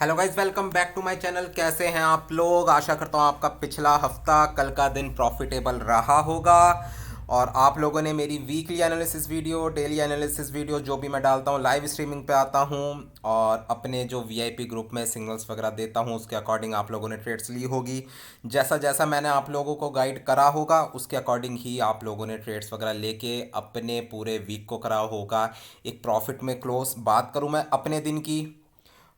Hello guys, welcome back to my channel. कैसे हैं आप लोग? आशा करता हूँ आपका पिछला हफ्ता कल का दिन प्रॉफिटेबल रहा होगा। और आप लोगों ने मेरी weekly analysis video, daily analysis video जो भी मैं डालता हूँ, लाइव स्ट्रीमिंग पे आता हूँ और अपने जो वीआईपी ग्रुप में सिग्नल्स वगैरह देता हूँ, उसके अकॉर्डिंग आप लोगों ने ट्रेड्स ली होगी। जैसा जैसा मैंने आप लोगों को गाइड करा होगा उसके अकॉर्डिंग ही आप लोगों ने ट्रेड्स वगैरह लेके अपने पूरे वीक को करा होगा एक प्रॉफिट में क्लोज। बात करूँ मैं अपने दिन की,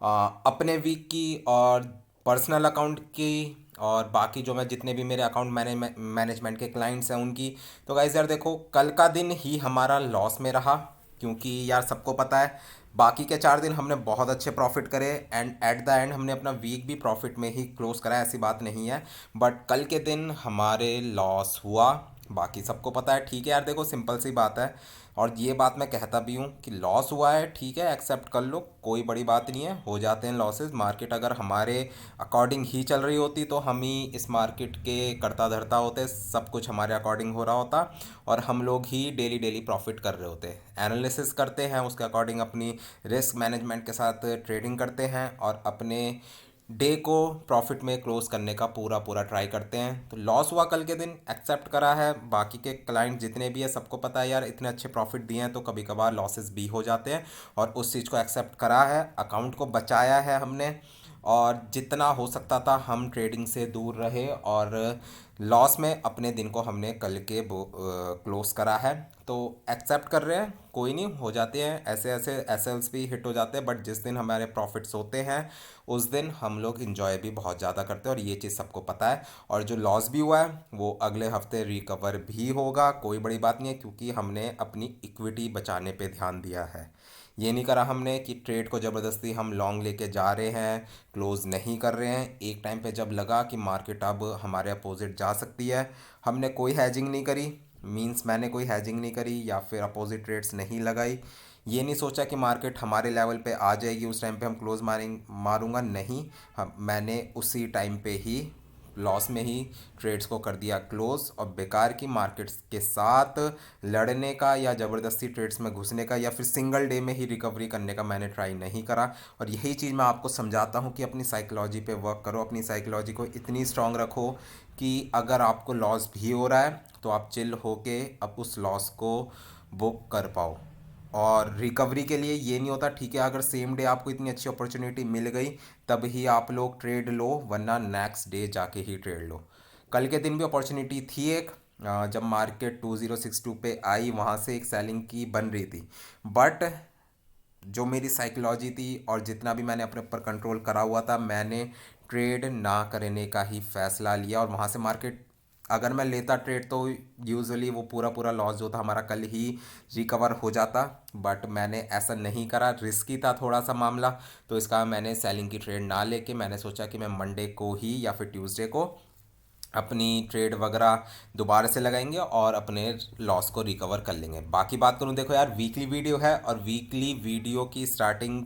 अपने वीक की और पर्सनल अकाउंट की और बाकी जो मैं जितने भी मेरे अकाउंट मैनेजमेंट के क्लाइंट्स हैं उनकी। तो गाइस यार देखो, कल का दिन ही हमारा लॉस में रहा, क्योंकि यार सबको पता है बाकी के 4 दिन हमने बहुत अच्छे प्रॉफिट करे एंड एट द एंड हमने अपना वीक भी प्रॉफिट में ही क्लोज करा, ऐसी बात नहीं है। बट कल के दिन हमारे लॉस हुआ, बाकी सबको पता है। ठीक है यार, देखो सिंपल सी बात है और ये बात मैं कहता भी हूँ कि लॉस हुआ है, ठीक है, एक्सेप्ट कर लो, कोई बड़ी बात नहीं है, हो जाते हैं लॉसेस। मार्केट अगर हमारे अकॉर्डिंग ही चल रही होती तो हम ही इस मार्केट के करता धरता होते, सब कुछ हमारे अकॉर्डिंग हो रहा होता और हम लोग ही डेली डेली प्रॉफिट कर रहे होते। एनालिसिस करते हैं, उसके अकॉर्डिंग अपनी रिस्क मैनेजमेंट के साथ ट्रेडिंग करते हैं और अपने डे को प्रॉफिट में क्लोज करने का पूरा पूरा ट्राई करते हैं। तो लॉस हुआ कल के दिन, एक्सेप्ट करा है। बाकी के क्लाइंट जितने भी है सबको पता है यार, इतने अच्छे प्रॉफिट दिए हैं तो कभी कभार लॉसेस भी हो जाते हैं और उस चीज़ को एक्सेप्ट करा है, अकाउंट को बचाया है हमने और जितना हो सकता था हम ट्रेडिंग से दूर रहे और लॉस में अपने दिन को हमने कल के क्लोज करा है। तो एक्सेप्ट कर रहे हैं, कोई नहीं, हो जाते हैं ऐसे ऐसे एसएल्स भी हिट हो जाते हैं। बट जिस दिन हमारे प्रॉफिट्स होते हैं उस दिन हम लोग इंजॉय भी बहुत ज़्यादा करते हैं और ये चीज़ सबको पता है। और जो लॉस भी हुआ है वो अगले हफ्ते रिकवर भी होगा, कोई बड़ी बात नहीं है, क्योंकि हमने अपनी इक्विटी बचाने पे ध्यान दिया है। ये नहीं करा हमने कि ट्रेड को ज़बरदस्ती हम लॉन्ग लेके जा रहे हैं, क्लोज नहीं कर रहे हैं। एक टाइम पे जब लगा कि मार्केट अब हमारे अपोजिट जा सकती है, हमने कोई हैजिंग नहीं करी। मींस मैंने कोई हैजिंग नहीं करी या फिर अपोजिट ट्रेड्स नहीं लगाई। ये नहीं सोचा कि मार्केट हमारे लेवल पे आ जाएगी उस टाइम पे हम क्लोज मारूंगा, नहीं। हम मैंने उसी टाइम पे ही लॉस में ही ट्रेड्स को कर दिया क्लोज और बेकार की मार्केट्स के साथ लड़ने का या ज़बरदस्ती ट्रेड्स में घुसने का या फिर सिंगल डे में ही रिकवरी करने का मैंने ट्राई नहीं करा। और यही चीज़ मैं आपको समझाता हूँ कि अपनी साइकोलॉजी पे वर्क करो, अपनी साइकोलॉजी को इतनी स्ट्रांग रखो कि अगर आपको लॉस भी हो रहा है तो आप चिल होके अब उस लॉस को बुक कर पाओ। और रिकवरी के लिए ये नहीं होता, ठीक है, अगर सेम डे आपको इतनी अच्छी अपॉर्चुनिटी मिल गई तब ही आप लोग ट्रेड लो, वरना नेक्स्ट डे जाके ही ट्रेड लो। कल के दिन भी अपॉर्चुनिटी थी एक, जब मार्केट 2062 पे आई वहाँ से एक सेलिंग की बन रही थी। बट जो मेरी साइकोलॉजी थी और जितना भी मैंने अपने ऊपर कंट्रोल करा हुआ था, मैंने ट्रेड ना करने का ही फैसला लिया और वहाँ से मार्केट अगर मैं लेता ट्रेड तो यूजुअली वो पूरा पूरा लॉस जो था हमारा कल ही रिकवर हो जाता। बट मैंने ऐसा नहीं करा, रिस्की था थोड़ा सा मामला, तो इसका मैंने सेलिंग की ट्रेड ना लेके मैंने सोचा कि मैं मंडे को ही या फिर ट्यूसडे को अपनी ट्रेड वगैरह दोबारा से लगाएंगे और अपने लॉस को रिकवर कर लेंगे। बाकी बात करूँ, देखो यार, वीकली वीडियो है और वीकली वीडियो की स्टार्टिंग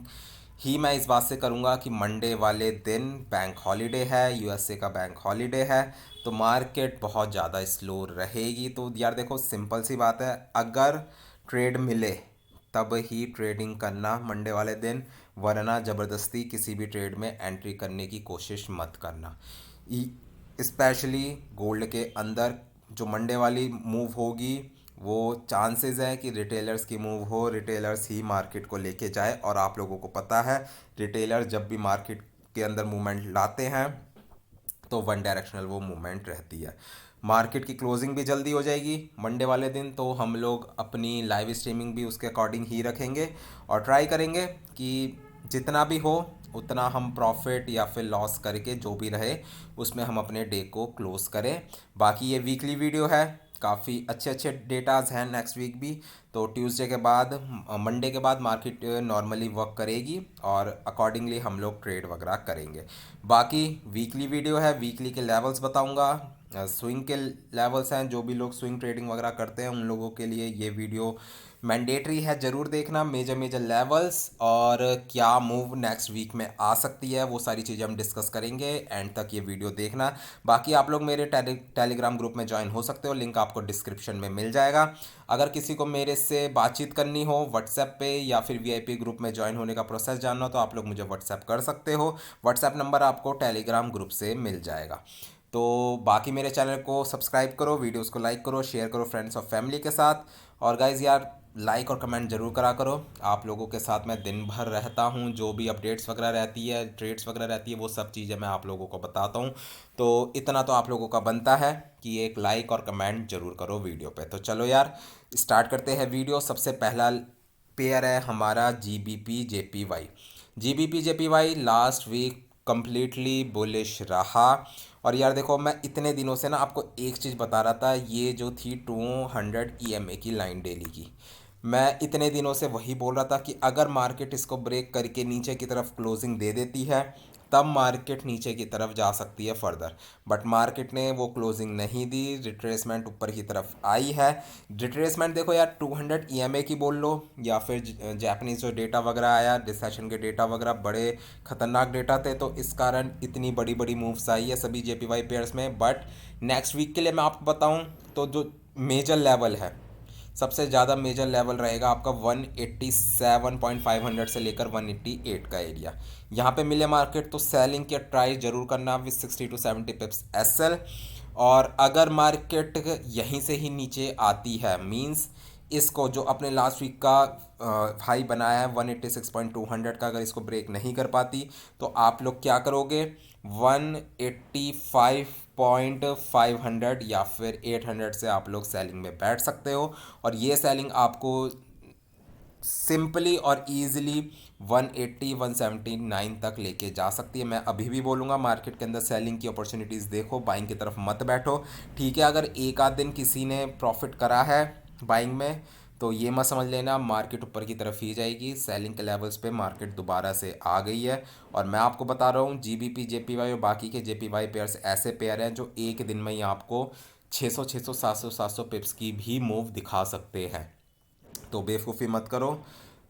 ही मैं इस बात से करूँगा कि मंडे वाले दिन बैंक हॉलीडे है, यूएसए का बैंक हॉलीडे है, तो मार्केट बहुत ज़्यादा स्लो रहेगी। तो यार देखो सिंपल सी बात है, अगर ट्रेड मिले तब ही ट्रेडिंग करना मंडे वाले दिन, वरना ज़बरदस्ती किसी भी ट्रेड में एंट्री करने की कोशिश मत करना। स्पेशली गोल्ड के अंदर जो मंडे वाली मूव होगी वो चांसेस है कि रिटेलर्स की मूव हो, रिटेलर्स ही मार्केट को लेके जाए और आप लोगों को पता है रिटेलर जब भी मार्केट के अंदर मूवमेंट लाते हैं तो वन डायरेक्शनल वो मूवमेंट रहती है। मार्केट की क्लोजिंग भी जल्दी हो जाएगी मंडे वाले दिन, तो हम लोग अपनी लाइव स्ट्रीमिंग भी उसके अकॉर्डिंग ही रखेंगे और ट्राई करेंगे कि जितना भी हो उतना हम प्रॉफिट या फिर लॉस करके जो भी रहे उसमें हम अपने डे को क्लोज करें। बाकी ये वीकली वीडियो है, काफ़ी अच्छे अच्छे डेटाज हैं नेक्स्ट वीक भी। तो ट्यूसडे के बाद, मंडे के बाद मार्केट नॉर्मली वर्क करेगी और अकॉर्डिंगली हम लोग ट्रेड वगैरह करेंगे। बाकी वीकली वीडियो है, वीकली के लेवल्स बताऊंगा, स्विंग के लेवल्स हैं, जो भी लोग स्विंग ट्रेडिंग वगैरह करते हैं उन लोगों के लिए ये वीडियो मैंडेटरी है, ज़रूर देखना मेजर मेजर लेवल्स और क्या मूव नेक्स्ट वीक में आ सकती है, वो सारी चीज़ें हम डिस्कस करेंगे। एंड तक ये वीडियो देखना। बाकी आप लोग मेरे टेलीग्राम ग्रुप में ज्वाइन हो सकते हो, लिंक आपको डिस्क्रिप्शन में मिल जाएगा। अगर किसी को मेरे से बातचीत करनी हो व्हाट्सएप पे या फिर वीआईपी ग्रुप में ज्वाइन होने का प्रोसेस जानना हो तो आप लोग मुझे व्हाट्सएप कर सकते हो। व्हाट्सएप नंबर आपको टेलीग्राम ग्रुप से मिल जाएगा। तो बाकी मेरे चैनल को सब्सक्राइब करो, वीडियोस को लाइक करो, शेयर करो फ्रेंड्स और फैमिली के साथ। और गाइज़ यार लाइक और कमेंट ज़रूर करा करो। आप लोगों के साथ मैं दिन भर रहता हूँ, जो भी अपडेट्स वगैरह रहती है, ट्रेड्स वगैरह रहती है, वो सब चीज़ें मैं आप लोगों को बताता हूँ। तो इतना तो आप लोगों का बनता है कि एक लाइक और कमेंट ज़रूर करो वीडियो पे। तो चलो यार स्टार्ट करते हैं वीडियो। सबसे पहला पेयर है हमारा GBP/JPY। GBP/JPY last week completely bullish रहा। और यार देखो मैं इतने दिनों से ना आपको एक चीज़ बता रहा था, ये जो थी 200 EMA की लाइन डेली की, मैं इतने दिनों से वही बोल रहा था कि अगर मार्केट इसको ब्रेक करके नीचे की तरफ क्लोजिंग दे देती है तब मार्केट नीचे की तरफ जा सकती है फर्दर। बट मार्केट ने वो क्लोजिंग नहीं दी, रिट्रेसमेंट ऊपर की तरफ आई है। रिट्रेसमेंट देखो यार 200 EMA की बोल लो या फिर जापानीज जो डेटा वगैरह आया, रिसेशन के डेटा वगैरह बड़े खतरनाक डेटा थे, तो इस कारण इतनी बड़ी बड़ी मूव्स आई है सभी JPY पेयर्स में। बट नेक्स्ट वीक के लिए मैं आपको बताऊं तो जो मेजर लेवल है, सबसे ज़्यादा मेजर लेवल रहेगा आपका 187.500 से लेकर 188 का एरिया। यहाँ पे मिले मार्केट तो सेलिंग की ट्राई जरूर करना विद 60 टू 70 पिप्स SL। और अगर मार्केट यहीं से ही नीचे आती है, मींस इसको जो अपने लास्ट वीक का हाई बनाया है 186.200 का, अगर इसको ब्रेक नहीं कर पाती तो आप लोग क्या करोगे, 185.500 या फिर 800 से आप लोग सेलिंग में बैठ सकते हो। और ये सेलिंग आपको सिंपली और ईजिली 180 179 तक लेके जा सकती है। मैं अभी भी बोलूँगा मार्केट के अंदर सेलिंग की अपॉर्चुनिटीज़ देखो, बाइंग की तरफ मत बैठो। ठीक है, अगर एक आध दिन किसी ने प्रॉफिट करा है बाइंग में तो ये मत समझ लेना मार्केट ऊपर की तरफ ही जाएगी। सेलिंग के लेवल्स पे मार्केट दोबारा से आ गई है। और मैं आपको बता रहा हूँ GBP/JPY और बाकी के JPY पेयर्स ऐसे पेयर हैं जो एक दिन में ही आपको 600 600 700 700 पिप्स की भी मूव दिखा सकते हैं। तो बेवकूफ़ी मत करो,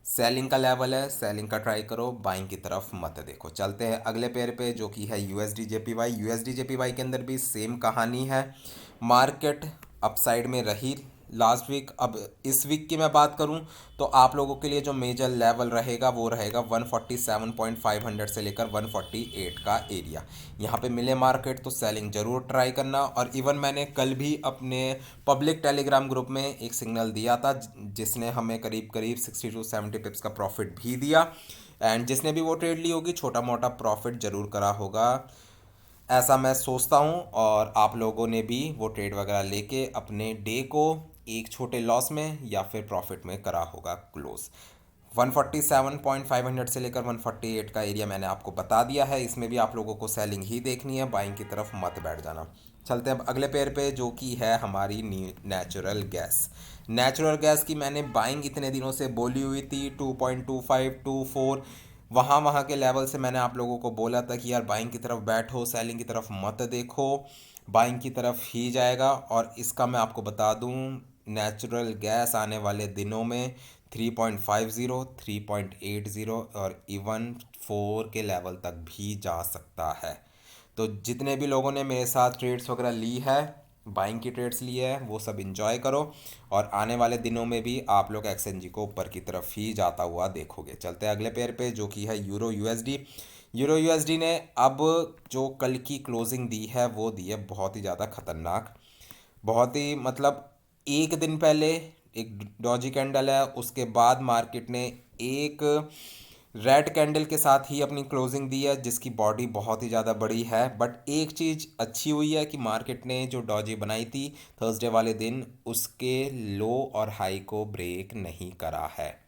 सेलिंग का लेवल है, सेलिंग का ट्राई करो, बाइंग की तरफ मत देखो। चलते हैं अगले पेयर पे जो कि है USD/JPY। USD/JPY के अंदर भी सेम कहानी है, मार्केट अपसाइड में रही लास्ट वीक। अब इस वीक की मैं बात करूं तो आप लोगों के लिए जो मेजर लेवल रहेगा वो रहेगा 147.500 से लेकर 148 का एरिया। यहाँ पे मिले मार्केट तो सेलिंग ज़रूर ट्राई करना। और इवन मैंने कल भी अपने पब्लिक टेलीग्राम ग्रुप में एक सिग्नल दिया था जिसने हमें करीब करीब 60 टू 70 पिप्स का प्रॉफिट भी दिया। एंड जिसने भी वो ट्रेड ली होगी छोटा मोटा प्रॉफिट ज़रूर करा होगा, ऐसा मैं सोचता हूँ। और आप लोगों ने भी वो ट्रेड वगैरह लेके अपने डे को एक छोटे लॉस में या फिर प्रॉफिट में करा होगा क्लोज। 147.500 से लेकर 148 का एरिया मैंने आपको बता दिया है, इसमें भी आप लोगों को सेलिंग ही देखनी है, बाइंग की तरफ मत बैठ जाना। चलते हैं अब अगले पेयर पे जो कि है हमारी नेचुरल गैस। नेचुरल गैस की मैंने बाइंग इतने दिनों से बोली हुई थी 2.25 24, वहाँ के लेवल से मैंने आप लोगों को बोला था कि यार बाइंग की तरफ बैठो, सेलिंग की तरफ मत देखो, बाइंग की तरफ ही जाएगा। और इसका मैं आपको बता दूं नेचुरल गैस आने वाले दिनों में 3.50 3.80 और इवन 4 के लेवल तक भी जा सकता है। तो जितने भी लोगों ने मेरे साथ ट्रेड्स वगैरह ली है, बाइंग की ट्रेड्स ली है, वो सब इंजॉय करो। और आने वाले दिनों में भी आप लोग XNG को ऊपर की तरफ ही जाता हुआ देखोगे। चलते हैं अगले पेयर पे जो कि है यूरो USD ने अब जो कल की क्लोजिंग दी है वो दी है बहुत ही ज़्यादा खतरनाक, बहुत ही मतलब एक दिन पहले एक डॉजी कैंडल है, उसके बाद मार्केट ने एक रेड कैंडल के साथ ही अपनी क्लोजिंग दी है जिसकी बॉडी बहुत ही ज़्यादा बड़ी है। बट एक चीज़ अच्छी हुई है कि मार्केट ने जो डॉजी बनाई थी थर्सडे वाले दिन उसके लो और हाई को ब्रेक नहीं करा है।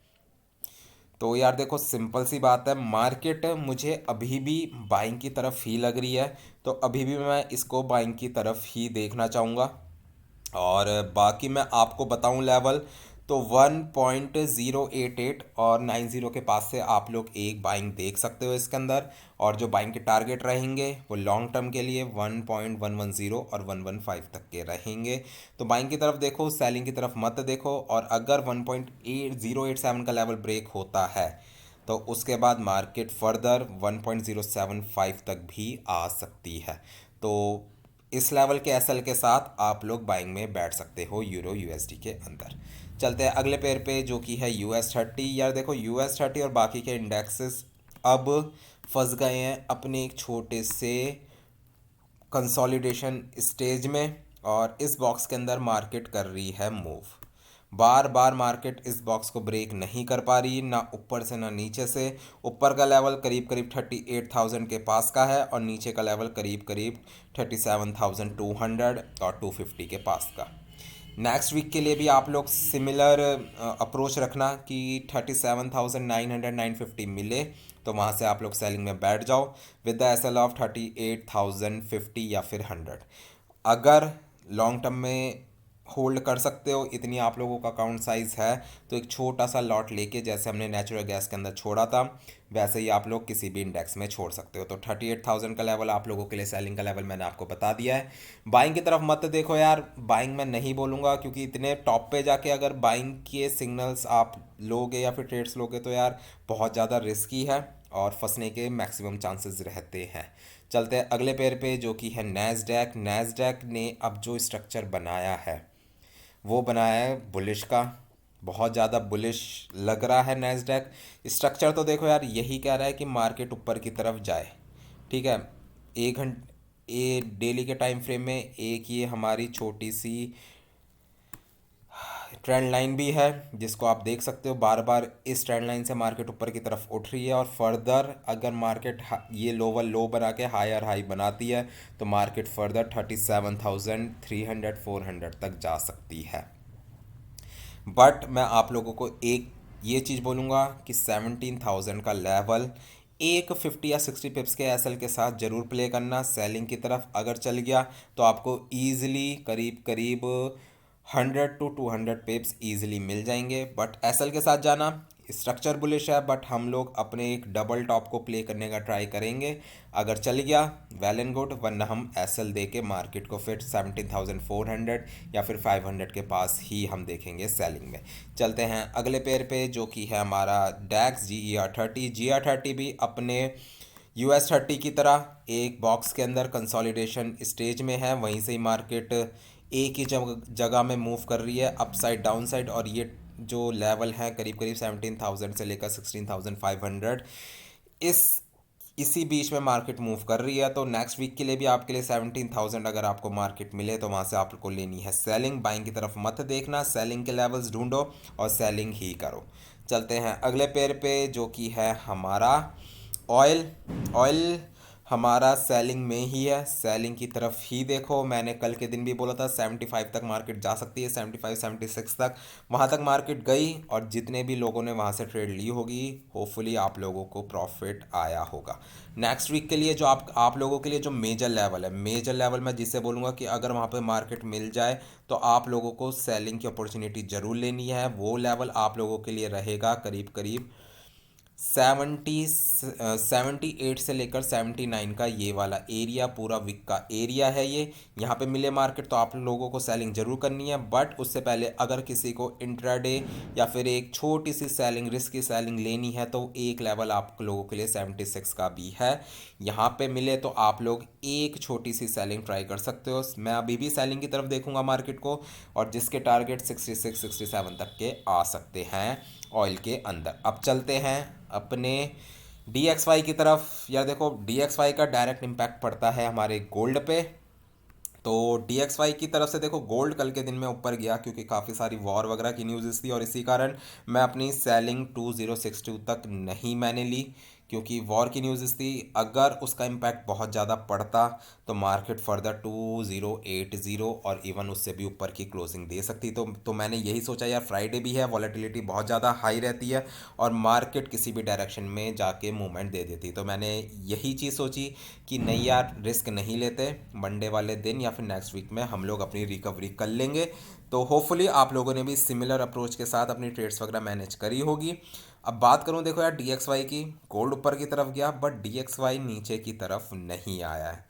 तो यार देखो सिंपल सी बात है, मार्केट मुझे अभी भी बाइंग की तरफ ही लग रही है, तो अभी भी मैं इसको बाइंग की तरफ ही देखना चाहूँगा। और बाकी मैं आपको बताऊं लेवल तो 1.088 और 90 के पास से आप लोग एक बाइंग देख सकते हो इसके अंदर। और जो बाइंग के टारगेट रहेंगे वो लॉन्ग टर्म के लिए 1.110 और 115 तक के रहेंगे। तो बाइंग की तरफ देखो, सेलिंग की तरफ मत देखो। और अगर 1.8087 का लेवल ब्रेक होता है तो उसके बाद मार्केट फर्दर 1.075 तक भी आ सकती है। तो इस लेवल के एसएल के साथ आप लोग बाइंग में बैठ सकते हो यूरो यूएसडी के अंदर। चलते हैं अगले पेयर पे जो कि है US30। यार देखो US30 और बाकी के इंडेक्सेस अब फंस गए हैं अपने एक छोटे से कंसोलिडेशन स्टेज में, और इस बॉक्स के अंदर मार्केट कर रही है मूव। बार बार मार्केट इस बॉक्स को ब्रेक नहीं कर पा रही, ना ऊपर से ना नीचे से। ऊपर का लेवल करीब करीब 38,000 के पास का है और नीचे का लेवल करीब करीब 37,200 और 250 के पास का। नेक्स्ट वीक के लिए भी आप लोग सिमिलर अप्रोच रखना कि 37,900 950 मिले तो वहाँ से आप लोग सेलिंग में बैठ जाओ with the S L of 38,050 या फिर 100। अगर लॉन्ग टर्म में होल्ड कर सकते हो, इतनी आप लोगों का अकाउंट साइज़ है, तो एक छोटा सा लॉट लेके जैसे हमने नेचुरल गैस के अंदर छोड़ा था वैसे ही आप लोग किसी भी इंडेक्स में छोड़ सकते हो। तो 38,000 का लेवल आप लोगों के लिए सेलिंग का लेवल मैंने आपको बता दिया है। बाइंग की तरफ मत देखो यार, बाइंग मैं नहीं बोलूँगा क्योंकि इतने टॉप पे जाके अगर बाइंग के सिग्नल्स आप लोगे या फिर ट्रेड्स लोगे तो यार बहुत ज़्यादा रिस्की है और फंसने के मैक्सिमम चांसेस रहते हैं। चलते हैं अगले पेयर पे जो कि है नैस्डैक। नैस्डैक ने अब जो स्ट्रक्चर बनाया है वो बनाया है बुलिश का, बहुत ज़्यादा बुलिश लग रहा है नैस्डैक। स्ट्रक्चर तो देखो यार यही कह रहा है कि मार्केट ऊपर की तरफ जाए, ठीक है। एक घंटे ये डेली के टाइम फ्रेम में एक ये हमारी छोटी सी ट्रेंड लाइन भी है जिसको आप देख सकते हो, बार बार इस ट्रेंड लाइन से मार्केट ऊपर की तरफ उठ रही है। और फर्दर अगर मार्केट ये लोअर लो बना के हायर हाई बनाती है तो मार्केट फर्दर 37,300 400 तक जा सकती है। बट मैं आप लोगों को एक ये चीज़ बोलूँगा कि 17,000 का लेवल एक 50 या 60 पिप्स के एसएल के साथ ज़रूर प्ले करना। सेलिंग की तरफ अगर चल गया तो आपको ईजिली करीब करीब 100 to 200 पिप्स ईजिली मिल जाएंगे। बट एसएल के साथ जाना, स्ट्रक्चर बुलिश है बट हम लोग अपने एक डबल टॉप को प्ले करने का ट्राई करेंगे। अगर चल गया वेल एंड गुड, वरना हम एसएल दे के मार्केट को फिर 17,400 या फिर 500 के पास ही हम देखेंगे सेलिंग में। चलते हैं अगले पेयर पे जो कि है हमारा डैक्स GER30। GER30 भी अपने US30 की तरह एक बॉक्स के अंदर कंसोलिडेशन स्टेज में है, वहीं से ही मार्केट एक ही जगह में मूव कर रही है अप साइड डाउन साइड। और ये जो लेवल है करीब करीब 17,000 से लेकर 16,500 इसी बीच में मार्केट मूव कर रही है। तो नेक्स्ट वीक के लिए भी आपके लिए 17,000 अगर आपको मार्केट मिले तो वहाँ से आपको लेनी है सेलिंग। बाइंग की तरफ मत देखना, सेलिंग के लेवल्स ढूंढो और सेलिंग ही करो। चलते हैं अगले पेयर पे जो कि है हमारा ऑयल। ऑयल हमारा सेलिंग में ही है, सेलिंग की तरफ ही देखो। मैंने कल के दिन भी बोला था 75 तक मार्केट जा सकती है, 75 76 तक वहाँ तक मार्केट गई और जितने भी लोगों ने वहाँ से ट्रेड ली होगी होपफुली आप लोगों को प्रॉफिट आया होगा। नेक्स्ट वीक के लिए जो आप लोगों के लिए जो मेजर लेवल है, मेजर लेवल मैं जिससे बोलूँगा कि अगर वहाँ पे मार्केट मिल जाए तो आप लोगों को सेलिंग की अपॉर्चुनिटी ज़रूर लेनी है। वो लेवल आप लोगों के लिए रहेगा करीब करीब 78 से लेकर 79 का ये वाला एरिया पूरा वीक का एरिया है ये। यहाँ पे मिले मार्केट तो आप लोगों को सेलिंग जरूर करनी है। बट उससे पहले अगर किसी को इंट्राडे या फिर एक छोटी सी सेलिंग रिस्क की सेलिंग लेनी है तो एक लेवल आप लोगों के लिए 76 का भी है। यहाँ पे मिले तो आप लोग एक छोटी सी सेलिंग ट्राई कर सकते हो। मैं अभी भी सेलिंग की तरफ देखूंगा मार्केट को, और जिसके टारगेट 66 67 तक के आ सकते हैं ऑयल के अंदर। अब चलते हैं अपने DXY की तरफ। यार देखो DXY का डायरेक्ट इम्पैक्ट पड़ता है हमारे गोल्ड पे। तो DXY की तरफ से देखो गोल्ड कल के दिन में ऊपर गया क्योंकि काफ़ी सारी वॉर वगैरह की न्यूज़ थी और इसी कारण मैं अपनी सेलिंग 2062 तक नहीं मैंने ली क्योंकि वॉर की न्यूज़ थी। अगर उसका इम्पैक्ट बहुत ज़्यादा पड़ता तो मार्केट फर्दर 2080 और इवन उससे भी ऊपर की क्लोजिंग दे सकती। तो मैंने यही सोचा यार फ्राइडे भी है, वॉलेटिलिटी बहुत ज़्यादा हाई रहती है और मार्केट किसी भी डायरेक्शन में जाके मूवमेंट दे देती। तो मैंने यही चीज़ सोची कि नहीं यार रिस्क नहीं लेते, मंडे वाले दिन या फिर नेक्स्ट वीक में हम लोग अपनी रिकवरी कर लेंगे। तो होपफुली आप लोगों ने भी सिमिलर अप्रोच के साथ अपनी ट्रेड्स वगैरह मैनेज करी होगी। अब बात करूं, देखो यार, DXY की, गोल्ड ऊपर की तरफ गया बट DXY नीचे की तरफ नहीं आया है।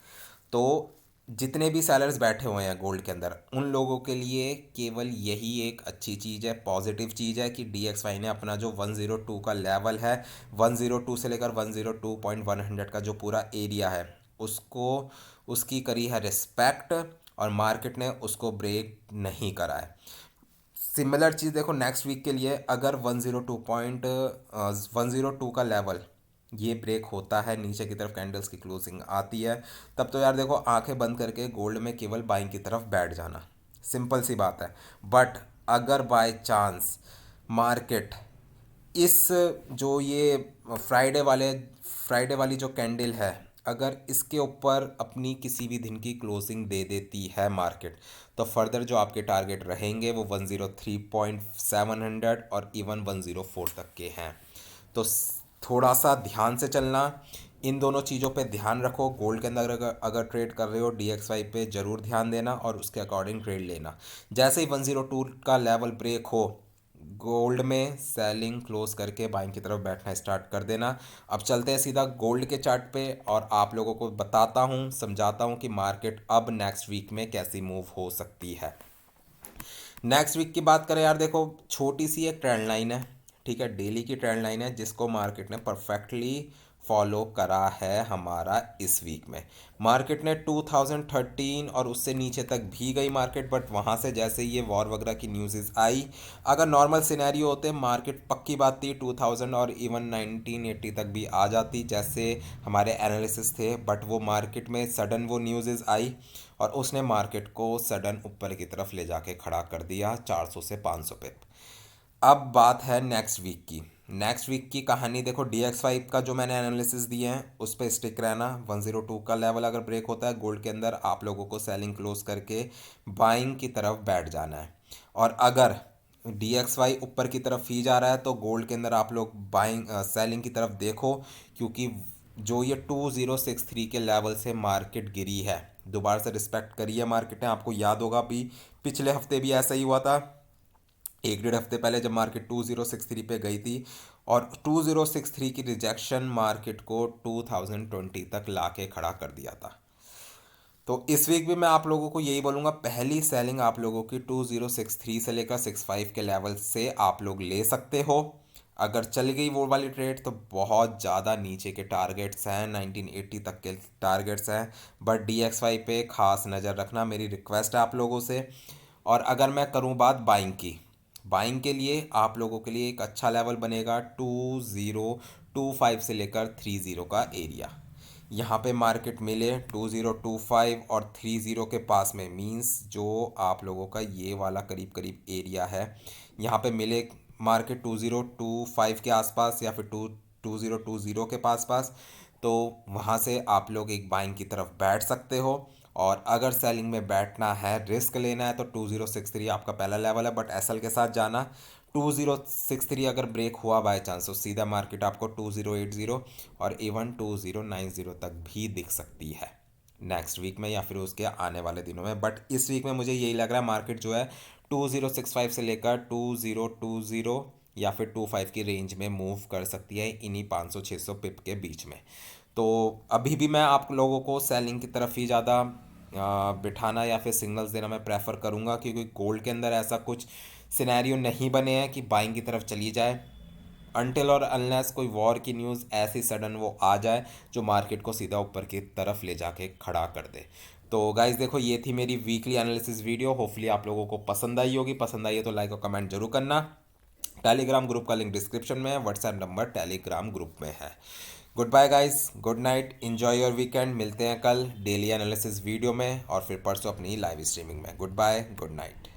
तो जितने भी सेलर्स बैठे हुए हैं गोल्ड के अंदर, उन लोगों के लिए केवल यही एक अच्छी चीज़ है, पॉजिटिव चीज़ है कि DXY ने अपना जो 102 का लेवल है, 102 से लेकर 102.100 का जो पूरा एरिया है, उसको उसकी करी है रिस्पेक्ट, और मार्केट ने उसको ब्रेक नहीं करा है। सिमिलर चीज़ देखो नेक्स्ट वीक के लिए, अगर 102 का लेवल ये ब्रेक होता है, नीचे की तरफ कैंडल्स की क्लोजिंग आती है, तब तो यार देखो आंखें बंद करके गोल्ड में केवल बाइंग की तरफ बैठ जाना, सिंपल सी बात है। बट अगर बाय चांस मार्केट इस जो ये फ्राइडे वाली जो कैंडल है, अगर इसके ऊपर अपनी किसी भी दिन की क्लोजिंग दे देती है मार्केट, तो फर्दर जो आपके टारगेट रहेंगे वो 103.700 और इवन 104 तक के हैं। तो थोड़ा सा ध्यान से चलना, इन दोनों चीज़ों पे ध्यान रखो। गोल्ड के अंदर अगर ट्रेड कर रहे हो, DXY पे ज़रूर ध्यान देना और उसके अकॉर्डिंग ट्रेड लेना। जैसे ही 102 का लेवल ब्रेक हो, गोल्ड में सेलिंग क्लोज करके बाइंग की तरफ बैठना स्टार्ट कर देना। अब चलते हैं सीधा गोल्ड के चार्ट पे और आप लोगों को बताता हूँ, समझाता हूँ कि मार्केट अब नेक्स्ट वीक में कैसी मूव हो सकती है। नेक्स्ट वीक की बात करें यार, देखो छोटी सी एक ट्रेंड लाइन है, ठीक है, डेली की ट्रेंड लाइन है, जिसको मार्केट ने परफेक्टली फॉलो करा है हमारा इस वीक में। मार्केट ने 2013 और उससे नीचे तक भी गई मार्केट, बट वहाँ से जैसे ये वॉर वगैरह की न्यूज़ आई, अगर नॉर्मल सिनेरियो होते मार्केट पक्की बात थी 2000 और इवन 1980 तक भी आ जाती, जैसे हमारे एनालिसिस थे। बट वो मार्केट में सडन वो न्यूज़ आई और उसने मार्केट को सडन ऊपर की तरफ ले जाके खड़ा कर दिया 400 से 500 पे। अब बात है नेक्स्ट वीक की। नेक्स्ट वीक की कहानी देखो, DXY का जो मैंने एनालिसिस दिए हैं उस पर स्टिक रहना। 102 का लेवल अगर ब्रेक होता है गोल्ड के अंदर, आप लोगों को सेलिंग क्लोज करके बाइंग की तरफ बैठ जाना है। और अगर DXY ऊपर की तरफ ही जा रहा है तो गोल्ड के अंदर आप लोग बाइंग सेलिंग की तरफ देखो, क्योंकि जो ये 2063 के लेवल से मार्केट गिरी है, दोबारा से रिस्पेक्ट करी है मार्केट ने। आपको याद होगा भी पिछले हफ्ते भी ऐसा ही हुआ था, एक डेढ़ हफ्ते पहले जब मार्केट 2063 पे गई थी, और 2063 की रिजेक्शन मार्केट को 2020 तक लाके खड़ा कर दिया था। तो इस वीक भी मैं आप लोगों को यही बोलूँगा, पहली सेलिंग आप लोगों की 2063 से लेकर 65 के लेवल से आप लोग ले सकते हो। अगर चल गई वो वाली ट्रेड तो बहुत ज़्यादा नीचे के टारगेट्स हैं, 1980 तक के टारगेट्स हैं। बट DXY पे खास नज़र रखना, मेरी रिक्वेस्ट है आप लोगों से। और अगर मैं करूँ बात बाइंग की, बाइंग के लिए आप लोगों के लिए एक अच्छा लेवल बनेगा 2025 से लेकर 30 का एरिया। यहाँ पे मार्केट मिले 2025 और 30 के पास में, मींस जो आप लोगों का ये वाला करीब करीब एरिया है, यहाँ पे मिले मार्केट 2025 के आसपास या फिर 2020 के पास, तो वहाँ से आप लोग एक बाइंग की तरफ बैठ सकते हो। और अगर सेलिंग में बैठना है, रिस्क लेना है, तो 2063 आपका पहला लेवल है, बट एसएल के साथ जाना। 2063 अगर ब्रेक हुआ बाय चांस तो सीधा मार्केट आपको 2080 और इवन 2090 तक भी दिख सकती है नेक्स्ट वीक में या फिर उसके आने वाले दिनों में। बट इस वीक में मुझे यही लग रहा है मार्केट जो है 2065 से लेकर 2020 या फिर 25 की रेंज में मूव कर सकती है, इन्हीं 500-600 पिप के बीच में। तो अभी भी मैं आप लोगों को सेलिंग की तरफ ही ज़्यादा बिठाना या फिर सिग्नल्स देना मैं प्रेफर करूँगा, क्योंकि गोल्ड के अंदर ऐसा कुछ सिनेरियो नहीं बने हैं कि बाइंग की तरफ चली जाए, अनटिल और अनलेस कोई वॉर की न्यूज़ ऐसी सडन वो आ जाए जो मार्केट को सीधा ऊपर की तरफ ले जाके खड़ा कर दे। तो गाइज देखो, ये थी मेरी वीकली एनालिसिस वीडियो, होपफुली आप लोगों को पसंद आई होगी। पसंद आई है तो लाइक और कमेंट जरूर करना। टेलीग्राम ग्रुप का लिंक डिस्क्रिप्शन में है, व्हाट्सएप नंबर टेलीग्राम ग्रुप में है। Good bye guys, good night, enjoy your weekend. मिलते हैं कल डेली एनालिसिस वीडियो में और फिर परसों अपनी लाइव स्ट्रीमिंग में। Good bye, good night.